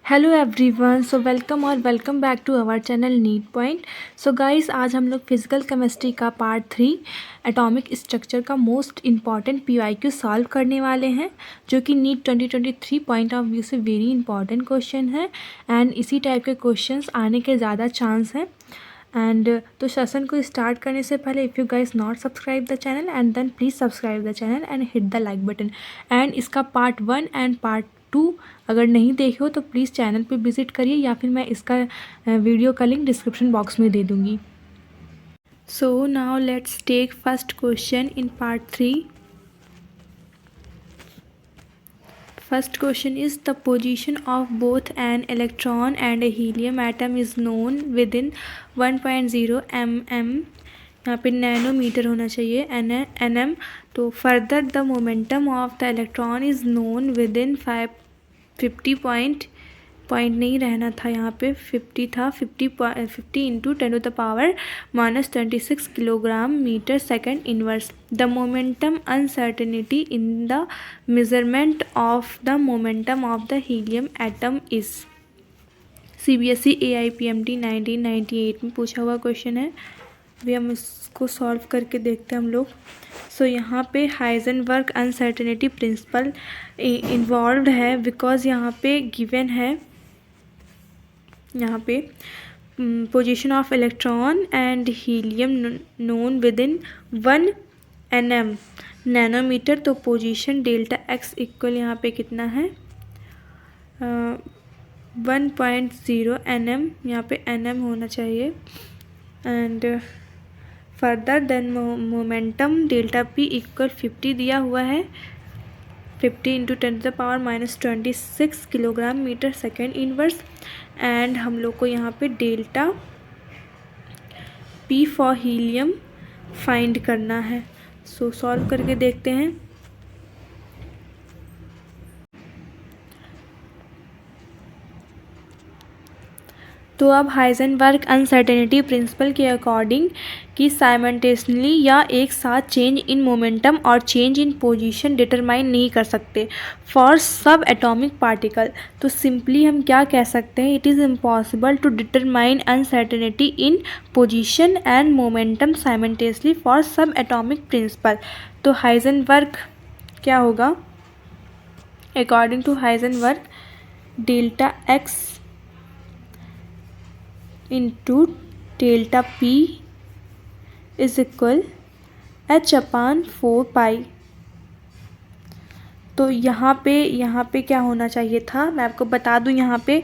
Hello everyone, so welcome back to our channel NEET point. So guys, आज हम लोग physical chemistry का part 3 atomic structure का most important PYQ solve करने वाले हैं, जो कि नीट 2023 पॉइंट ऑफ व्यू से वेरी इंपॉर्टेंट क्वेश्चन है एंड इसी टाइप के क्वेश्चंस आने के ज़्यादा चांस हैं। एंड तो सेशन को स्टार्ट करने से पहले if you guys not subscribe the channel and then please subscribe the channel and hit the like button. And इसका पार्ट 1 एंड पार्ट 2 अगर नहीं देखे हो तो प्लीज़ चैनल पे विजिट करिए, या फिर मैं इसका वीडियो का लिंक डिस्क्रिप्शन बॉक्स में दे दूँगी। So now let's take first question in part 3। First question is the position of both an electron and a helium atom is known within 1.0 mm। यहाँ पे नैनोमीटर होना चाहिए, nm। तो further the momentum of the electron is known within 50 point नहीं रहना था, यहाँ पे 50 था, 50 into 10⁻⁻26 kilogram metre second inverse. The momentum uncertainty in the measurement of the momentum of the helium atom is. CBSE AIPMT 1998 में पूछा हुआ question है। अभी हम इसको सॉल्व करके देखते हैं हम लोग। सो यहाँ पे हाइजेनबर्ग अनसर्टेनिटी प्रिंसिपल इन्वॉल्व है, बिकॉज यहाँ पे गिवन है, यहाँ पे position of electron and helium known within 1 nm nanometre. तो पोजीशन डेल्टा एक्स इक्वल यहाँ पे कितना है 1.0 nm, यहाँ पे nm होना चाहिए। And further then momentum delta p equal 50 दिया हुआ है, 50 into 10⁻⁻26 kilogram metre second inverse. And हम लोग को यहाँ पे delta p for helium find करना है। सो सॉल्व करके देखते हैं। तो अब हाइजेनबर्ग अनसर्टेनिटी प्रिंसिपल के अकॉर्डिंग कि साइमल्टेनियसली या एक साथ चेंज इन मोमेंटम और चेंज इन पोजीशन डिटरमाइन नहीं कर सकते फॉर सब एटॉमिक पार्टिकल। तो सिंपली हम क्या कह सकते हैं, it is impossible to determine uncertainty in position and momentum simultaneously for sub atomic principle. तो हाइजेनबर्ग क्या होगा, according to Heisenberg delta x into delta p is equal h/4 pi. तो यहाँ पे क्या होना चाहिए था, मैं आपको बता दूँ, यहाँ पे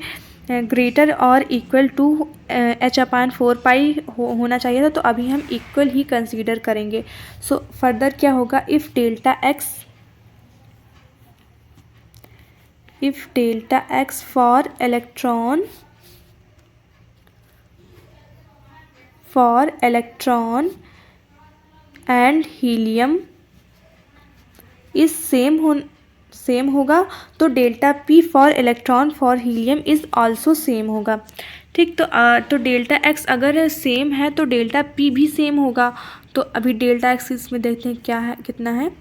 ग्रेटर और इक्वल टू h/4 पाई होना चाहिए था। तो अभी हम इक्वल ही कंसीडर करेंगे। सो फर्दर क्या होगा, if delta x for electron and helium is same होगा, तो delta p for electron for helium is also same होगा। ठीक, तो डेल्टा एक्स अगर सेम है तो डेल्टा पी भी सेम होगा। तो अभी डेल्टा एक्स इसमें देखते हैं क्या है, कितना है।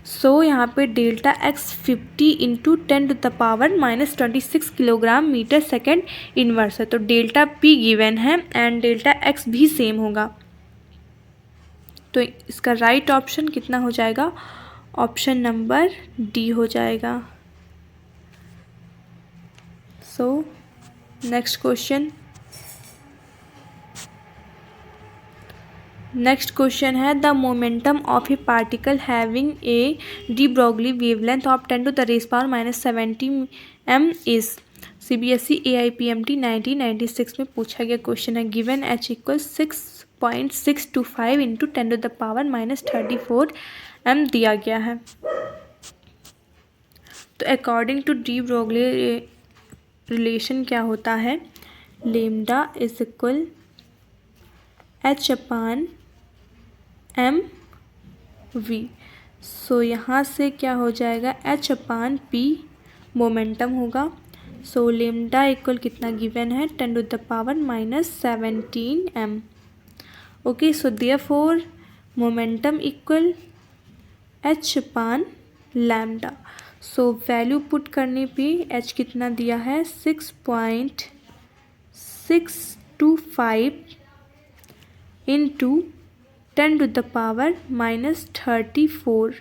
सो यहाँ पे delta x 50 into 10⁻⁻26 kilogram metre second inverse है। तो डेल्टा पी गिवन है एंड डेल्टा एक्स भी सेम होगा। तो इसका राइट ऑप्शन कितना हो जाएगा, ऑप्शन नंबर डी हो जाएगा। सो नेक्स्ट क्वेश्चन है the momentum of a particle having a de Broglie wavelength of 10⁻⁻70 m is. CBSE AIPMT 1996 में पूछा गया क्वेश्चन है। गिवन h इक्वल 6.625 इंटू 10⁻⁻34 m दिया गया है। तो according to de Broglie relation क्या होता है, लेमडा इज इक्वल h/mv। सो यहाँ से क्या हो जाएगा, h/p मोमेंटम होगा। सो लेमडा इक्वल कितना गिवन है 10⁻⁻17 m। Okay, so therefore momentum equal h/लैम्डा। सो वैल्यू पुट करने पे h कितना दिया है 6.625 इंटू 10⁻34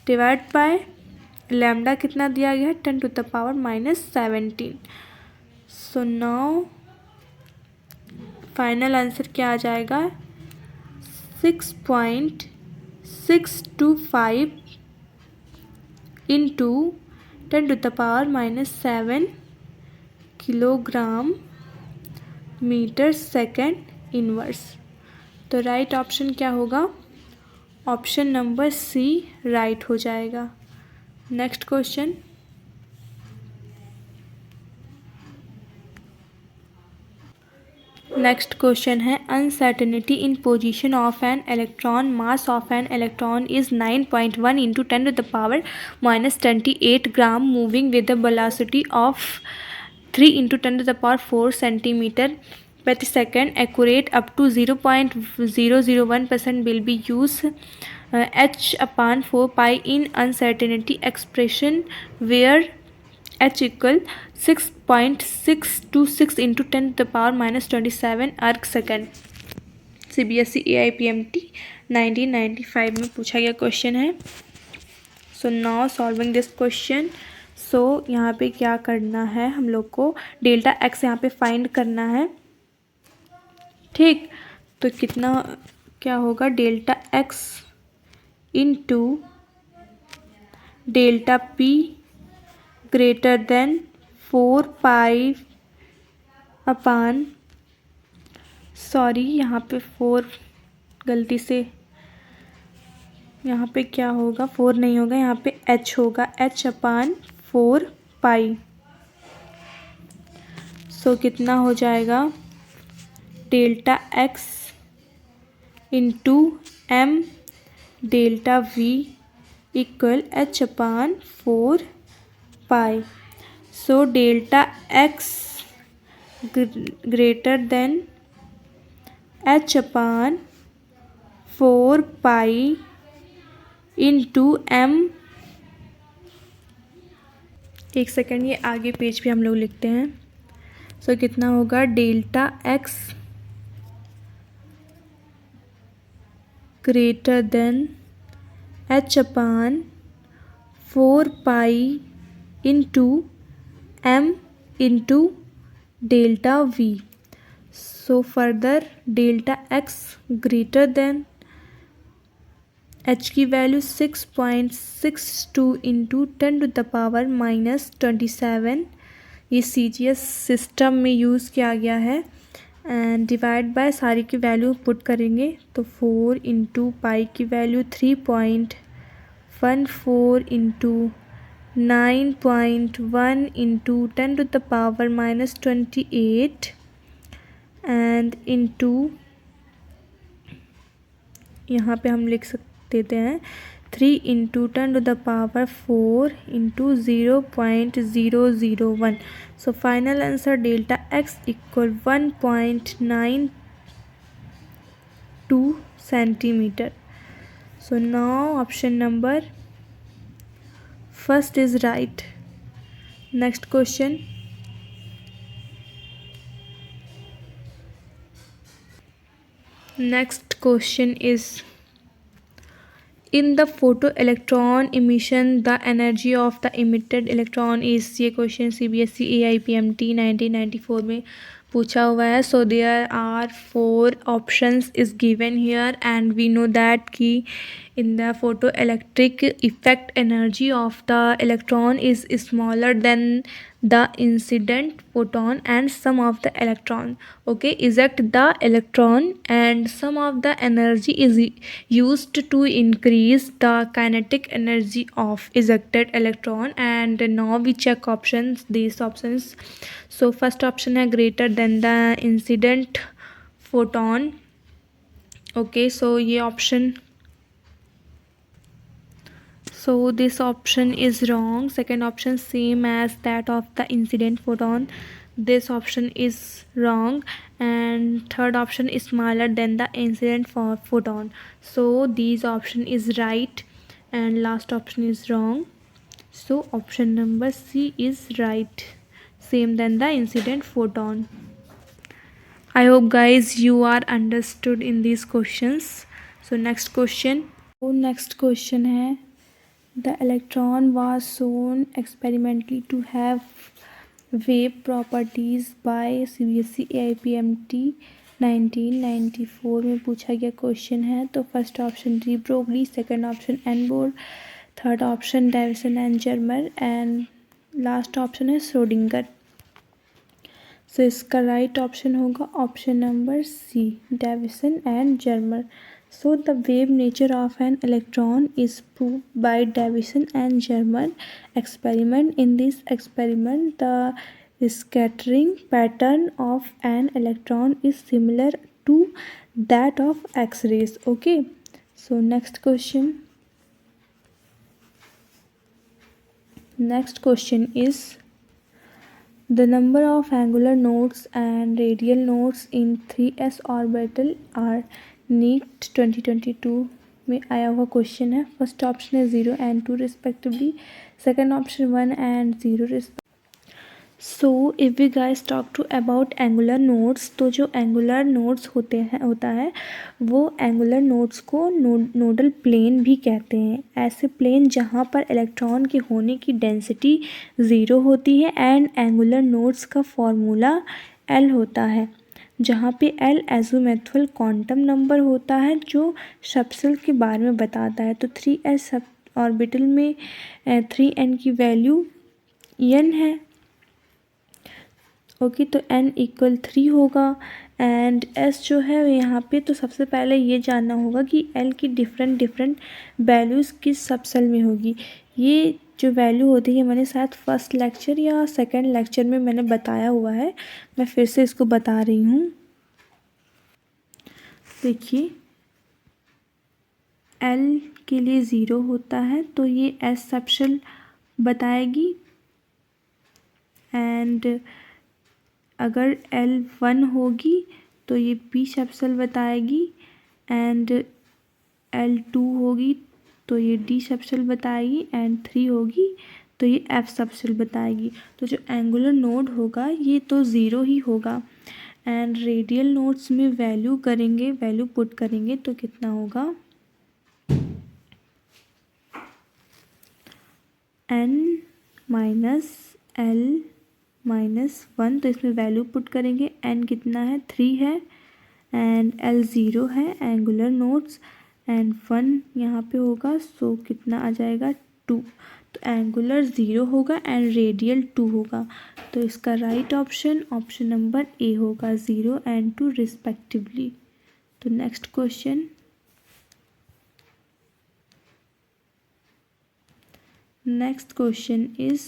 डिवाइड बाय लैम्डा कितना दिया गया है 10⁻17। सो नाउ फाइनल आंसर क्या आ जाएगा 6.625 into 10⁻7 kilogram metre second inverse. तो राइट ऑप्शन क्या होगा, ऑप्शन नंबर सी राइट हो जाएगा। नेक्स्ट क्वेश्चन, नेक्स्ट क्वेश्चन है uncertainty in position of an electron, mass of an electron is 9.1 into 10⁻28 gram, moving with the velocity of 3 into 10⁴ centimetre प्रति second, accurate up to 0.001% will be used h/4 pi in uncertainty expression where h equal 6.626 into 10⁻⁻27 अर्ग second. CBSE AIPMT 1995 में पूछा गया question है। So now solving this question. So यहाँ पे क्या करना है, हम लोग को डेल्टा एक्स यहाँ पे फाइंड करना है। ठीक, तो कितना क्या होगा delta x into delta P greater than 4 पाई अपान, सॉरी यहाँ पे 4 गलती से, यहाँ पे क्या होगा 4 नहीं होगा, यहाँ पे h होगा, h/4 पाई। सो कितना हो जाएगा delta x into m delta v equal h/4 pi. So delta x greater than h/4 pi into m, एक सेकेंड ये आगे पेज पे हम लोग लिखते हैं। सो कितना होगा delta x greater than h/4 pi into m into delta v. So further delta x greater than h की वैल्यू 6.62 इंटू 10⁻⁻27, ये CGS सिस्टम में यूज़ किया गया है। एंड डिवाइड बाय सारी की वैल्यू पुट करेंगे तो 4 इंटू पाई की value 3.14 into 9.1 into 10⁻⁻28 and into यहाँ पे हम लिख देते हैं 3 into 10⁻4 into 0.001। So final answer delta x equal 1.92 centimetre. So now option number first is right. Next question, next question is in the photoelectron emission the energy of the emitted electron is, ये question CBSE AIPMT 1994 में पूछा हुआ है। So there are 4 options is given here and we know that कि in the photoelectric effect energy of the electron is smaller than the incident photon and some of the electron eject the electron and some of the energy is used to increase the kinetic energy of ejected electron। and now we check options, these options। so first option है greater than the incident photon। so ये option, so this option is wrong। second option same as that of the incident photon, this option is wrong। and third option is smaller than the incident photon, so these option is right and last option is wrong। So option number C is right, same than the incident photon. I hope guys you are understood in these questions. So next question. So next question है, the electron was shown experimentally to have wave properties by CBSE AIPMT 1994 में पूछा गया question है। तो first option de Broglie, second option N Bohr, third option Davisson and Germer and last option है Schrodinger. So इसका right option होगा option number C, Davisson and Germer. So the wave nature of an electron is proved by Davison and Germer experiment. In this experiment, the scattering pattern of an electron is similar to that of X-rays. Okay. So next question. Next question is, the number of angular nodes and radial nodes in 3s orbital are NEET 2022 में आया हुआ question है। First option है 0 and 2 respectively, second option 1 and 0 respectively. So if we guys talk to about angular nodes, तो जो angular nodes होता है वो एंगुलर नोड्स को नोडल प्लेन भी कहते हैं। ऐसे प्लेन जहाँ पर इलेक्ट्रॉन के होने की डेंसिटी 0 होती है एंड एंगुलर नोड्स का फॉर्मूला L होता है, जहाँ पे L एज़ोमेथल क्वांटम नंबर होता है जो सबसेल के बारे में बताता है। तो 3s सब ऑर्बिटल में 3n की वैल्यू n है। ओके, तो n इक्वल 3 होगा एंड s जो है यहाँ पे, तो सबसे पहले ये जानना होगा कि L की डिफरेंट वैल्यूज़ किस सबसेल में होगी। ये जो वैल्यू होती है मैंने शायद फर्स्ट लेक्चर या सेकंड लेक्चर में मैंने बताया हुआ है, मैं फिर से इसको बता रही हूँ। देखिए L के लिए 0 होता है तो ये S सबसेल बताएगी एंड अगर L 1 होगी तो ये P सबसेल बताएगी एंड L 2 होगी तो ये D सबसेल बताएगी एंड 3 होगी तो ये F सबसेल बताएगी। तो जो एंगुलर नोड होगा ये तो 0 ही होगा एंड रेडियल नोड्स में वैल्यू पुट करेंगे तो कितना होगा, n माइनस L माइनस 1, तो इसमें वैल्यू पुट करेंगे। n कितना है, 3 है एंड L 0 है एंगुलर नोड्स एंड 1 यहाँ पे होगा, सो कितना आ जाएगा 2। तो एंगुलर 0 होगा एंड रेडियल 2 होगा, तो इसका राइट ऑप्शन नंबर ए होगा, 0 एंड 2 रिस्पेक्टिवली। तो next question. Next question is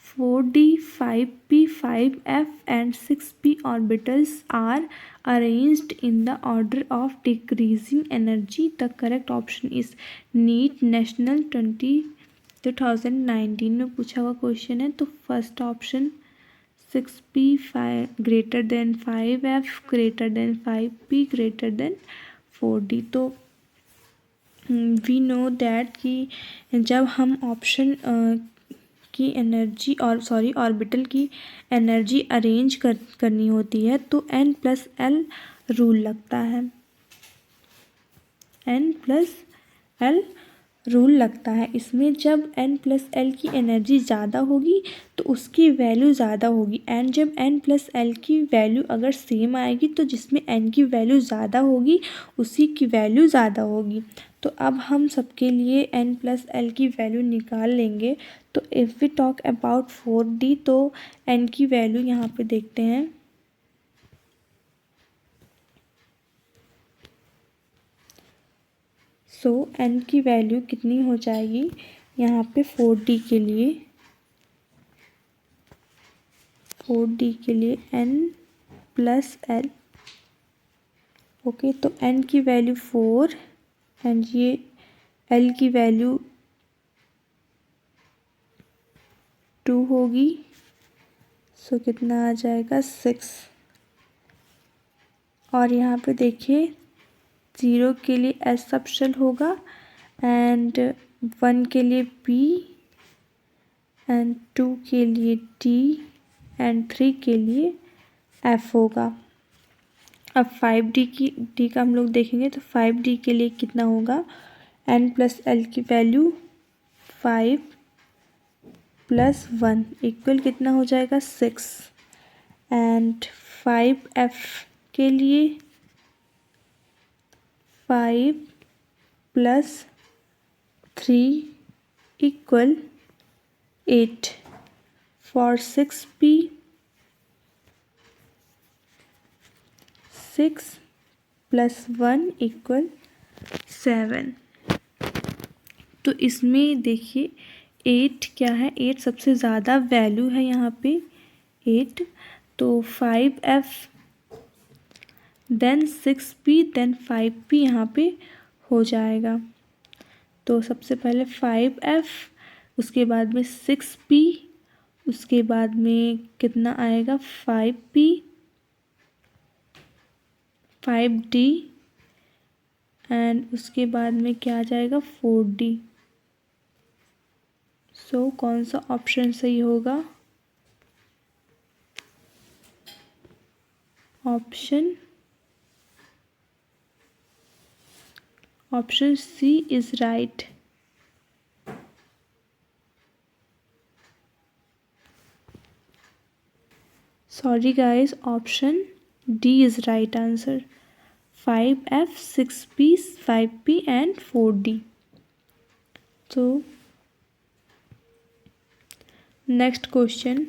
4d, 5p, 5f and 6p orbitals are arranged in the order of decreasing energy. The correct option is NEET National 2019 में पूछा हुआ question है। तो first option 6p greater than 5f greater than 5p greater than 4d। तो we know that कि जब हम option की एनर्जी ऑर्बिटल की एनर्जी अरेंज करनी होती है तो n+l रूल लगता है, n+l रूल लगता है। इसमें जब n+l की एनर्जी ज़्यादा होगी तो उसकी वैल्यू ज़्यादा होगी एंड जब n+l की वैल्यू अगर सेम आएगी तो जिसमें n की वैल्यू ज़्यादा होगी उसी की वैल्यू ज़्यादा होगी। तो अब हम सबके लिए n+l की वैल्यू निकाल लेंगे। तो if we talk about 4d, तो n की वैल्यू यहाँ पे देखते हैं। सो n की वैल्यू कितनी हो जाएगी यहाँ पे 4d के लिए, 4d के लिए n+l। ओके, तो n की वैल्यू 4 एंड ये l की वैल्यू 2 होगी, सो कितना आ जाएगा 6। और यहाँ पे देखिए 0 के लिए S सबसेल होगा एंड 1 के लिए P एंड 2 के लिए T एंड 3 के लिए F होगा। अब 5D का हम लोग देखेंगे तो 5D के लिए कितना होगा, N प्लस L की वैल्यू 5 प्लस 1 इक्वल कितना हो जाएगा 6 एंड 5F के लिए 5 plus 3 equal 8 for 6P 6 plus 1 equal 7। तो इसमें देखिए 8 क्या है, 8 सबसे ज़्यादा वैल्यू है यहाँ पे 8, तो 5F then 6P then 5P यहाँ पे हो जाएगा। तो सबसे पहले 5F, उसके बाद में 6P, उसके बाद में कितना आएगा 5P 5D एंड उसके बाद में क्या आ जाएगा 4D। सो कौन सा ऑप्शन सही होगा, option C is right. Sorry guys, option D is right answer. 5F, 6P, 5P and 4D. So next question.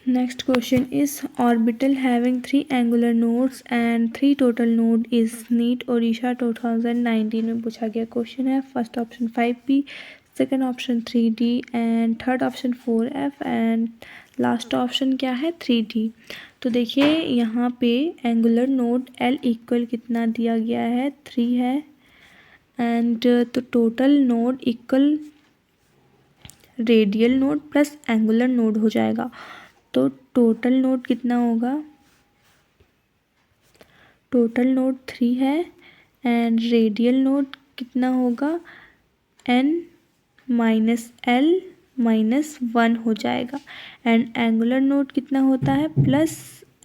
Next question is orbital having 3 angular nodes and 3 total node is NEET Odisha 2019 में पूछा गया question है। First option 5P, second option 3D and third option 4F and last option क्या है 3D। तो देखिए यहाँ पे एंगुलर नोड L इक्वल कितना दिया गया है 3 है एंड तो total node equal radial node plus angular node हो जाएगा। तो टोटल नोड कितना होगा, टोटल नोड 3 है एंड रेडियल नोड कितना होगा N माइनस L माइनस 1 हो जाएगा एंड एंगुलर नोड कितना होता है प्लस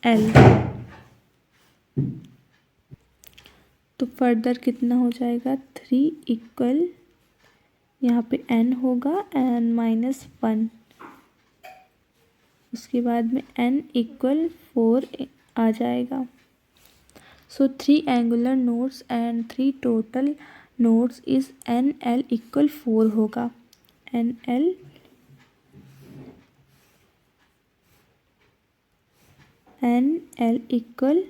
L। तो फर्दर कितना हो जाएगा 3 इक्वल यहाँ पे N होगा N माइनस 1, उसके बाद में N इक्वल 4 आ जाएगा। सो 3 angular nodes and 3 total nodes is NL equal 4 होगा। NL इक्वल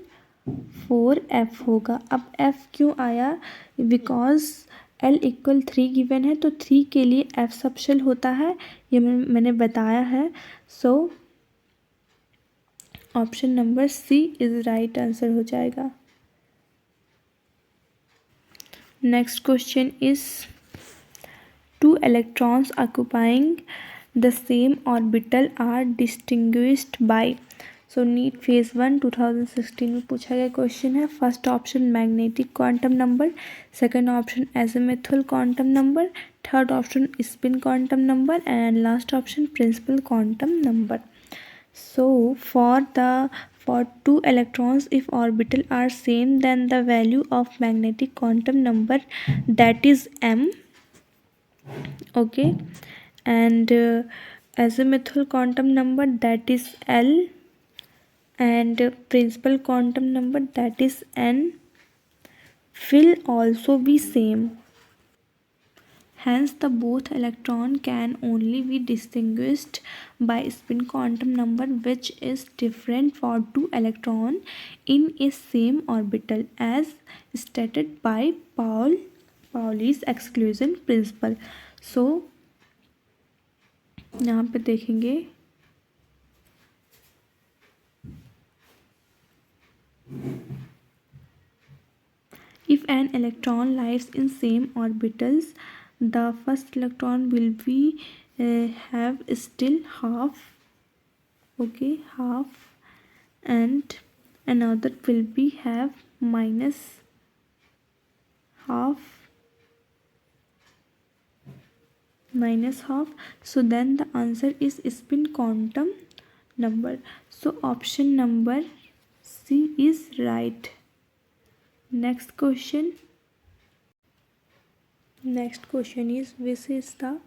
4F होगा। अब F क्यों आया, बिकॉज L इक्वल 3 गिवन है तो 3 के लिए F सबशेल होता है, ये मैंने बताया है। सो option number C is right answer हो जाएगा। Next question is 2 electrons occupying the same orbital are distinguished by। So NEET phase 1 2016 में पूछा गया क्वेश्चन है। First option magnetic quantum number, second option azimuthal quantum number, third option spin quantum number and last option principal quantum number. So for 2 electrons, if orbital are same, then the value of magnetic quantum number that is m, okay, and azimuthal quantum number that is L and principal quantum number that is n will also be same. Hence, the both electron can only be distinguished by spin quantum number which is different for 2 electron in a same orbital as stated by Pauli's exclusion principle. So, यहाँ पे देखेंगे if an electron lies in same orbitals, the first electron will be have still half, okay, half, and another will be have minus half minus half. So then the answer is spin quantum number. So option number C is right. Next question is, which is the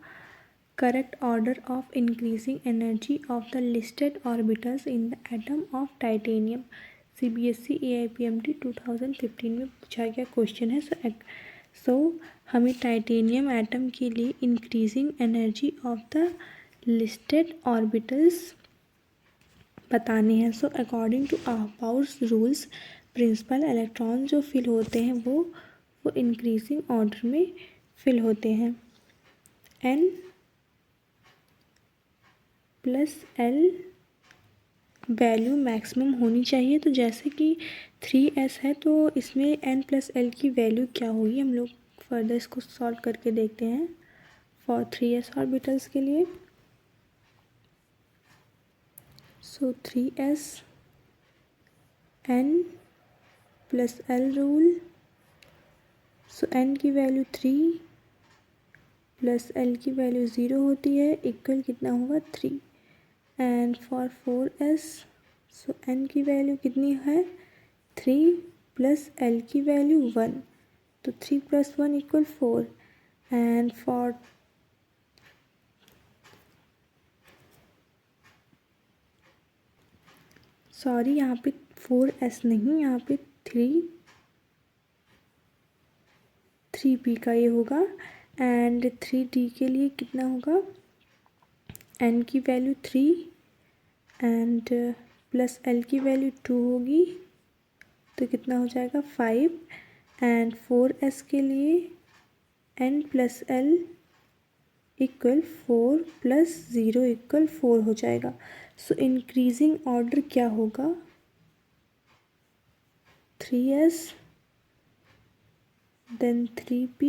correct order of increasing energy of the listed orbitals in the atom of titanium? CBSE AIPMT 2015 में पूछा गया question है। सो हमें titanium atom के लिए increasing energy of the listed orbitals बताने हैं। So according to Bohr's rules principle, electron जो फिल होते हैं वो इंक्रीजिंग ऑर्डर में फिल होते हैं। n plus l value maximum होनी चाहिए। तो जैसे कि 3s है तो इसमें n प्लस l की वैल्यू क्या होगी, हम लोग फर्दर इसको सॉल्व करके देखते हैं। फॉर 3s ऑर्बिटल्स के लिए so 3s n plus l rule. So n की वैल्यू 3 प्लस l की वैल्यू 0 होती है, इक्वल कितना होगा 3। And for 4s so n की वैल्यू कितनी है 3 प्लस l की वैल्यू 1, तो 3 plus 1 equal 4। And for sorry यहाँ पे 4s नहीं, यहाँ पे 3p का ये होगा। एंड 3d के लिए कितना होगा, n की वैल्यू 3 एंड प्लस l की वैल्यू 2 होगी, तो कितना हो जाएगा 5। एंड 4s के लिए n plus l equal 4 plus 0 equal 4 हो जाएगा। सो इंक्रीजिंग ऑर्डर क्या होगा 3s then 3p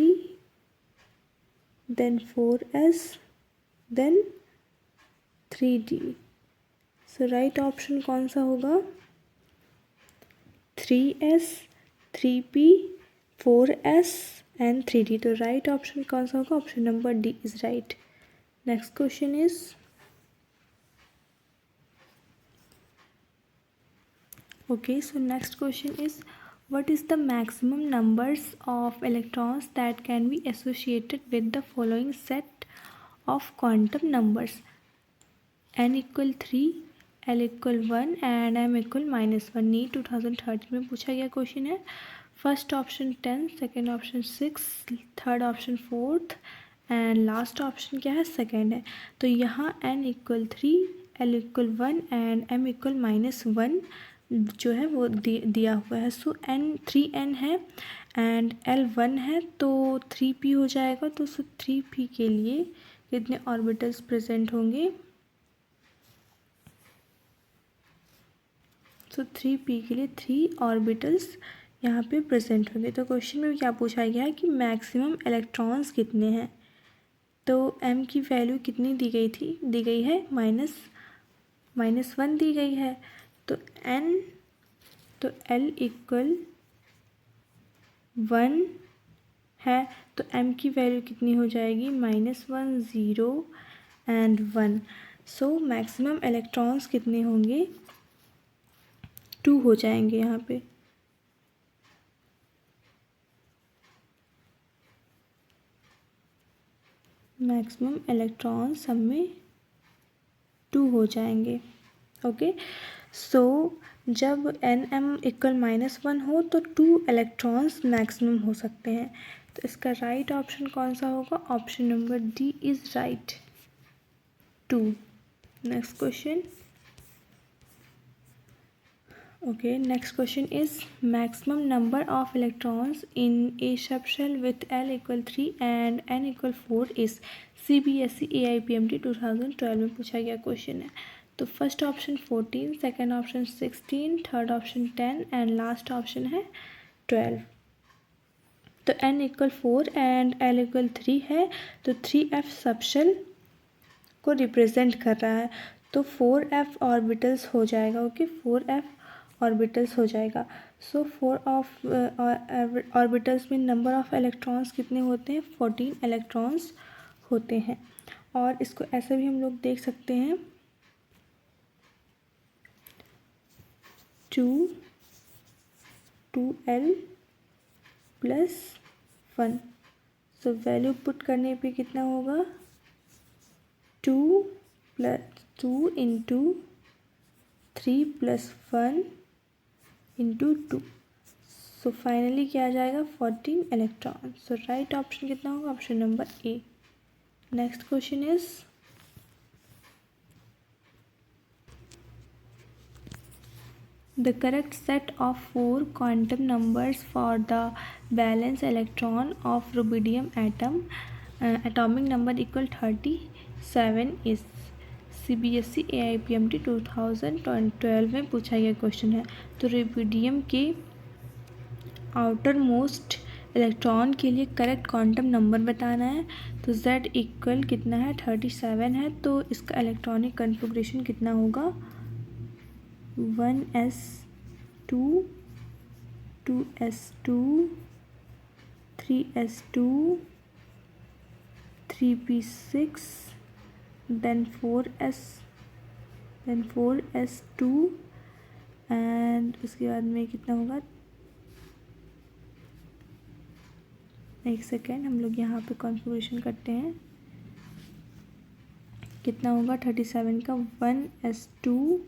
then 4s then 3d। So right option कौन सा होगा 3s 3p 4s and 3d। तो राइट ऑप्शन कौन सा होगा, option number D is right. Next question is okay, so next question is, what is the maximum numbers of electrons that can be associated with the following set of quantum numbers? n equal 3, l equal 1 and m equal -1। NEET 2013 में पूछा गया question है। First option 10, second option 6, third option 4th and last option क्या है, second है। तो यहाँ n equal 3, l equal 1 and m equal -1 जो है वो दिया हुआ है। सो n 3n है एंड l 1 है, तो 3p हो जाएगा। तो 3p के लिए कितने ऑर्बिटल्स प्रेजेंट होंगे, तो 3p के लिए 3 ऑर्बिटल्स यहाँ पे प्रेजेंट होंगे। तो क्वेश्चन में क्या पूछा गया है कि मैक्सिमम इलेक्ट्रॉन्स कितने हैं। तो m की वैल्यू कितनी दी गई थी, दी गई है -1 दी गई है। तो l इक्वल 1 है, तो m की वैल्यू कितनी हो जाएगी -1 0 एंड 1। सो मैक्सिमम इलेक्ट्रॉन्स कितने होंगे 2 हो जाएंगे यहाँ पे। मैक्सिमम इलेक्ट्रॉन्स सब में 2 हो जाएंगे। ओके, सो जब nm इक्वल -1 हो तो 2 इलेक्ट्रॉन्स मैक्सिमम हो सकते हैं। तो इसका राइट ऑप्शन कौन सा होगा, option number D is right 2। Next question okay, next question is maximum number of electrons in a subshell with L equal 3 and N equal 4 is CBSE AIPMT 2012 में पूछा गया क्वेश्चन है। तो first option 14, second option 16, third option 10 and last option है 12। तो N equal 4 and L equal 3 है, तो 3f subshell को रिप्रेजेंट कर रहा है, तो 4f ऑर्बिटल्स हो जाएगा। ओके, 4f ऑर्बिटल्स हो जाएगा। सो 4 ऑफ ऑर्बिटल्स में नंबर ऑफ इलेक्ट्रॉन्स कितने होते हैं, 14 इलेक्ट्रॉन्स होते हैं। और इसको ऐसे भी हम लोग देख सकते हैं 2L प्लस 1। सो वैल्यू पुट करने पे कितना होगा 2 into 3 plus 1 into 2। So finally क्या आ जाएगा 14 इलेक्ट्रॉन। सो राइट ऑप्शन कितना होगा option number A. Next question is the correct set of 4 quantum numbers for the valence electron of rubidium atom atomic number equal 37 is CBSE AIPMT 2012 में पूछा गया question है। तो रुबिडियम के आउटर मोस्ट इलेक्ट्रॉन के लिए करेक्ट क्वांटम नंबर बताना है। तो Z इक्वल कितना है 37 है। तो इसका इलेक्ट्रॉनिक कन्फिग्रेशन कितना होगा 1s2 2s2 3s2 3p6 then 4s2 and उसके बाद में कितना होगा, एक सेकेंड हम लोग यहाँ पे कॉन्फ़िगरेशन करते हैं। कितना होगा 37 का 1s2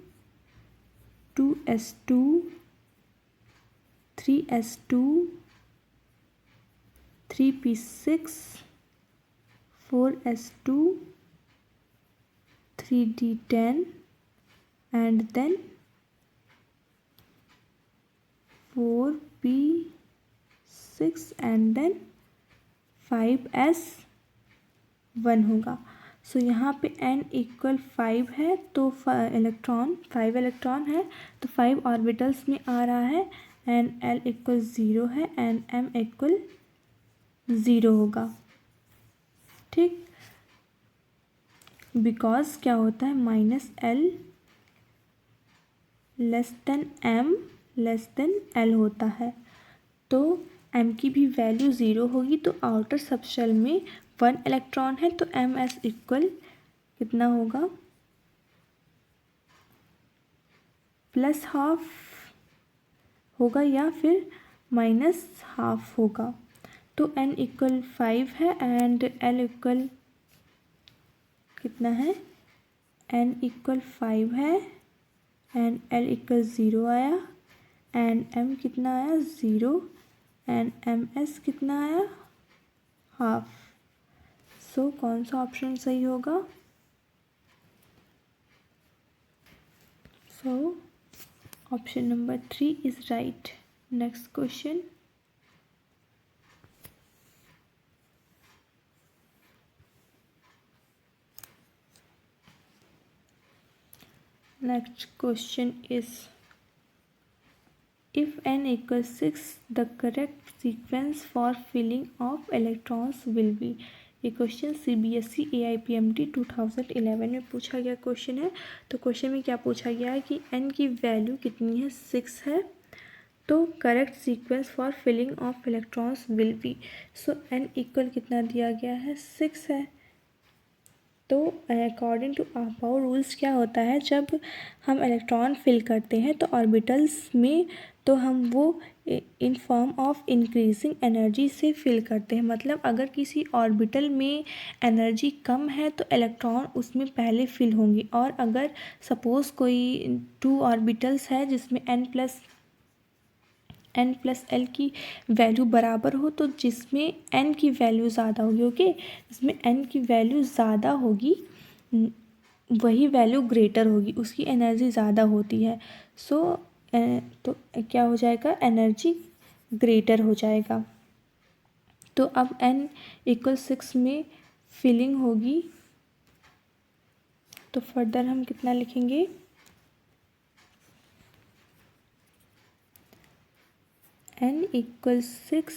2s2 3s2 3p6 4s2 3d10 and then 4p6 and then 5s1 होगा। सो यहाँ पे n इक्वल 5 है तो 5 इलेक्ट्रॉन है तो 5 ऑर्बिटल्स में आ रहा है एंड l इक्वल 0 है एंड m इक्वल 0 होगा। ठीक, बिकॉज क्या होता है -l less than m less than l होता है। तो m की भी वैल्यू 0 होगी तो आउटर सबशेल में 1 इलेक्ट्रॉन है तो ms इक्वल कितना होगा +½ होगा या फिर -½ होगा। तो n इक्वल 5 है एंड l इक्वल कितना है n इक्वल 5 है एंड l इक्वल 0 आया एंड m कितना आया 0 एंड ms कितना आया ½ सो कौन सा ऑप्शन सही होगा। सो option number 3 is right. Next question is if n equals 6 the correct sequence for filling of electrons will be। ये क्वेश्चन CBSE AIPMT 2011 में पूछा गया क्वेश्चन है। तो क्वेश्चन में क्या पूछा गया है कि n की वैल्यू कितनी है 6 है तो correct sequence for filling of electrons will be. So n equal कितना दिया गया है 6 है। तो अकॉर्डिंग टू अबाउट रूल्स क्या होता है जब हम इलेक्ट्रॉन फिल करते हैं तो ऑर्बिटल्स में तो हम वो in form of increasing energy से फिल करते हैं। मतलब अगर किसी ऑर्बिटल में एनर्जी कम है तो इलेक्ट्रॉन उसमें पहले फिल होंगे और अगर सपोज़ कोई 2 ऑर्बिटल्स है जिसमें n प्लस l की वैल्यू बराबर हो तो जिसमें n की वैल्यू ज़्यादा होगी ओके, जिसमें n की वैल्यू ज़्यादा होगी वही वैल्यू ग्रेटर होगी, उसकी एनर्जी ज़्यादा होती है। सो तो क्या हो जाएगा एनर्जी ग्रेटर हो जाएगा। तो अब n इक्वल 6 में फिलिंग होगी तो फर्दर हम कितना लिखेंगे n इक्वल 6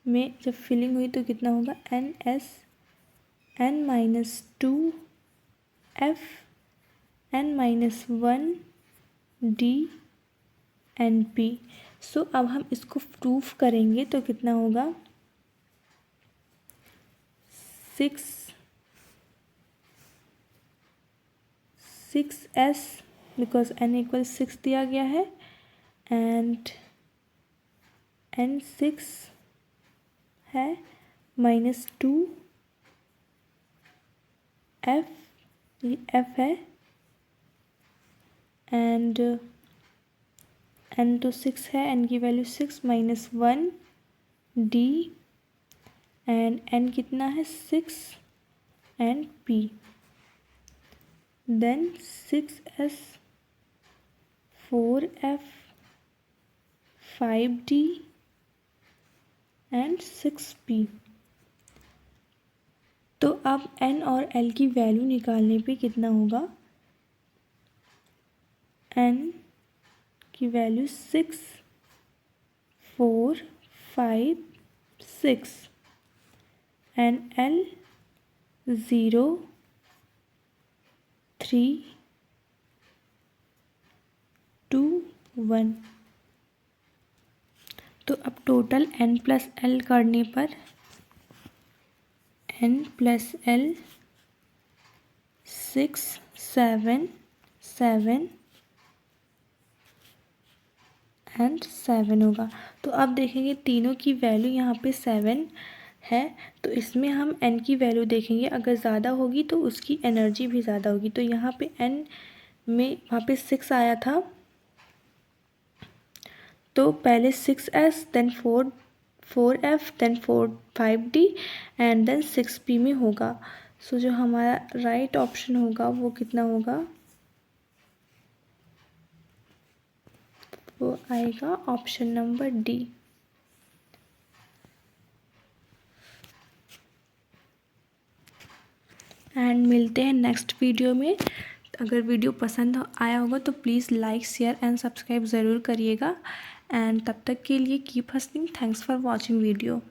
में जब फिलिंग हुई तो कितना होगा n-2 f n-1 d and p। सो अब हम इसको प्रूफ करेंगे तो कितना होगा 6s बिकॉज n इक्वल 6 दिया गया है, एंड n 6 है, -2 f, ये f है, एंड n तो 6 है, n की वैल्यू 6 -1 d, एंड n कितना है 6 and p, then 6s 4f 5d and 6p। तो अब n और l की वैल्यू निकालने पे कितना होगा, n की वैल्यू 6 4 5 6 एंड l 0 3 2 1। तो अब टोटल n प्लस l करने पर n प्लस l 6 7 7 एंड 7 होगा। तो अब देखेंगे तीनों की वैल्यू यहाँ पे 7 है, तो इसमें हम n की वैल्यू देखेंगे, अगर ज़्यादा होगी तो उसकी एनर्जी भी ज़्यादा होगी। तो यहाँ पे n में वहाँ पे 6 आया था, तो पहले 6s then 4f then 5d and then 6p में होगा। सो जो हमारा राइट ऑप्शन होगा वो कितना होगा, वो आएगा ऑप्शन नंबर डी। एंड मिलते हैं नेक्स्ट वीडियो में। अगर वीडियो पसंद आया होगा तो please like share and subscribe ज़रूर करिएगा। एंड तब तक के लिए keep hustling. Thanks for watching video.